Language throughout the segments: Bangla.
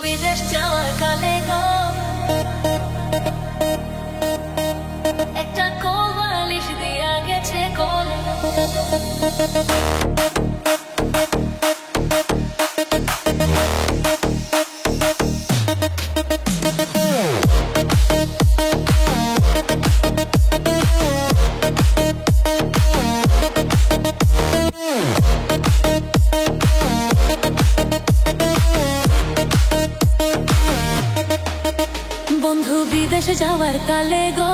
বিদেশ যাওয়ার কালে গো একটা কোলবালিশ দিয়া গেছে কোলে। বন্ধু বিদেশে যাওয়ার কালে গো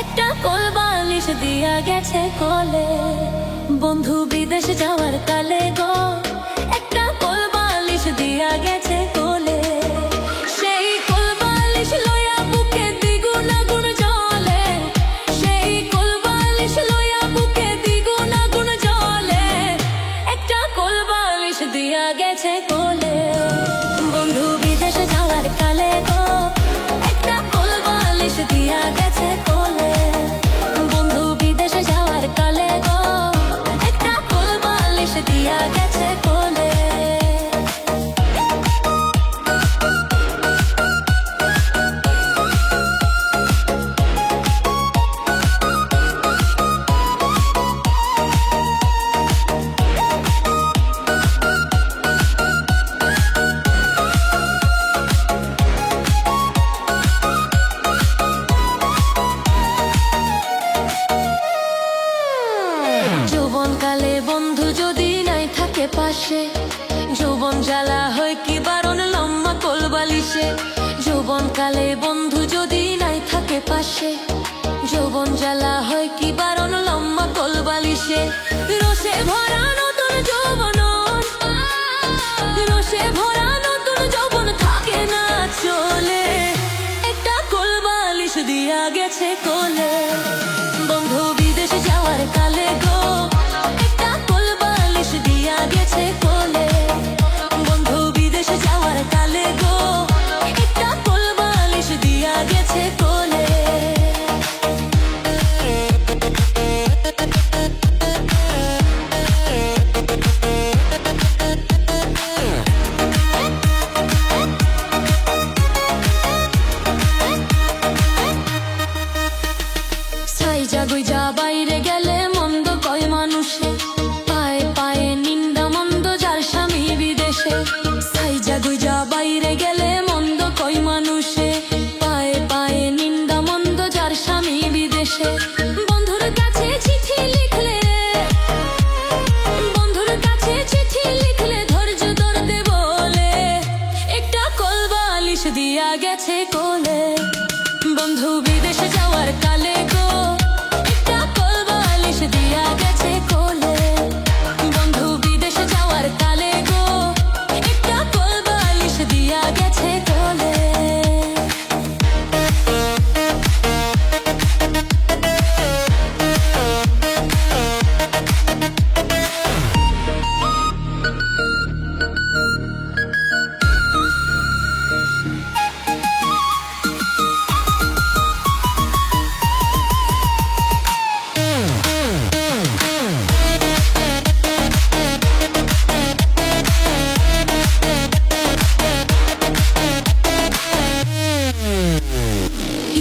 একটা কোলবালিশ দিয়া গেছে কোলে। বন্ধু বিদেশে যাওয়ার কালে গো একটা কোলবালিশ দিয়া গেছে কোলে। সেই কোলবালিশ লইয়া বুকে দ্বিগুণ আগুন জ্বলে, সেই কোলবালিশ লইয়া বুকে দ্বিগুণ আগুন জ্বলে। একটা কোলবালিশ দিয়া গেছে কোলে। বন্ধু বিদেশে যাওয়ার কালে গো একটা কোলবালিশ দিয়া গেছে কোলে। বন্ধু বিদেশে যাওয়ার কালে গো একটা কোলবালিশ দিয়া গেছে কোলে। যৌবনকালে বন্ধু যদি নাই থাকে পাশে, যৌবন জ্বালা হয় কি বারণ লম্বা কোলবালিশে। যৌবনকালে বন্ধু যদি নাই থাকে পাশে, যৌবন জ্বালা হয় কি বারণ লম্বা কোলবালিশে। রসে ভরা নতুন যৌবন, রসে ভরা নতুন যৌবন থাকে না চলে। একটা কোলবালিশ দিয়া গেছে কোলে। বন্ধু বিদেশে যাওয়ার কালে গো একটা কোলবালিশ দিয়া গেছে কোলে। বন্ধু বিদেশে যাওয়ার কালে গো একটা কোলবালিশ দিয়া গেছে কোলে। সাইজা গুইজা বাইরে গেলে মন্দ কয় মানুষে, পায়ে পায়ে নিন্দা মন্দ যার স্বামী বিদেশে। সাইজা গুইজা বাইরে গেলে মন্দ কয় মানুষে, পায়ে পায়ে নিন্দা মন্দ যার স্বামী বিদেশে। বন্ধুর কাছে চিঠি লিখলে, বন্ধুর কাছে চিঠি লিখলে ধৈর্য ধরতে বলে। একটা কোলবালিশ দিয়া গেছে কোলে। বন্ধু বিদেশে যাওয়ার কালে গো একটা কোলবালিশ দিয়া গেছে কোলে। বন্ধু বিদেশে যাওয়ার কালে গো একটা কোলবালিশ দিয়া গেছে কোলে।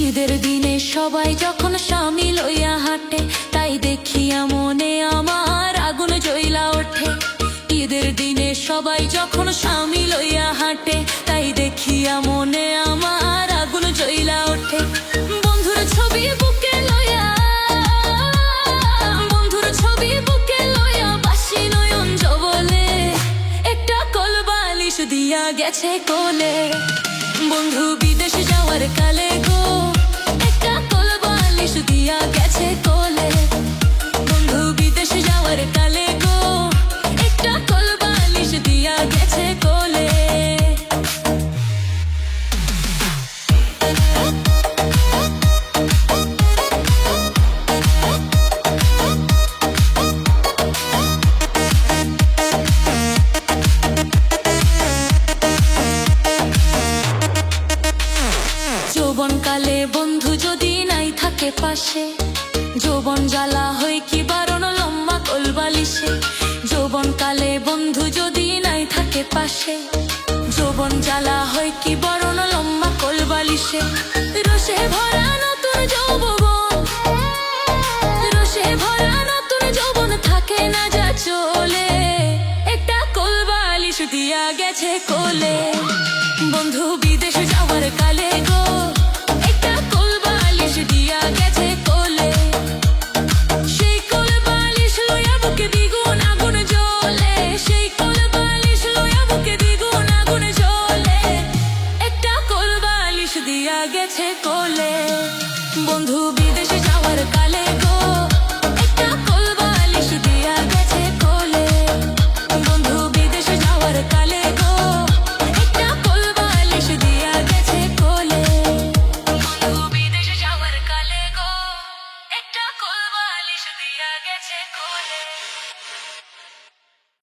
ঈদের দিনে সবাই যখন স্বামী লইয়া হাঁটে, তাই দেখিয়া মনে আমার আগুন জ্বলা ওঠে। ঈদের দিনে সবাই যখন স্বামী লইয়া হাঁটে, তাই দেখিয়া মনে আমার আগুন জ্বলা ওঠে। বন্ধুর ছবি বুকে লইয়া, বন্ধুর ছবি বুকে লইয়া বাসি নয়ন জবলে। একটা কোলবালিশ দিয়া গেছে কোলে। বন্ধু বিদেশে যাওয়ার কালে গো একটা কোলবালিশ দিয়া গেছে কোলে। বন্ধু বিদেশে যাওয়ার কালে গো একটা কোলবালিশ দিয়া গেছে কোলে। যৌবনকালে বন্ধু যদি নাই থাকে পাশে, যৌবন জ্বালা হয় কি বারণ লম্বা কোলবালিশে। যৌবনকালে বন্ধু যদি নাই থাকে পাশে, যৌবন জ্বালা হয় কি বরণ লম্বা কোল বালিশে রসে ভরা নতুন যৌবন, রসে ভরা নতুন যৌবন থাকে না যা চলে, একটা কোল বালিশ দিয়া গেছে কোলে। বন্ধু বিদেশ যাওয়ার কালে গো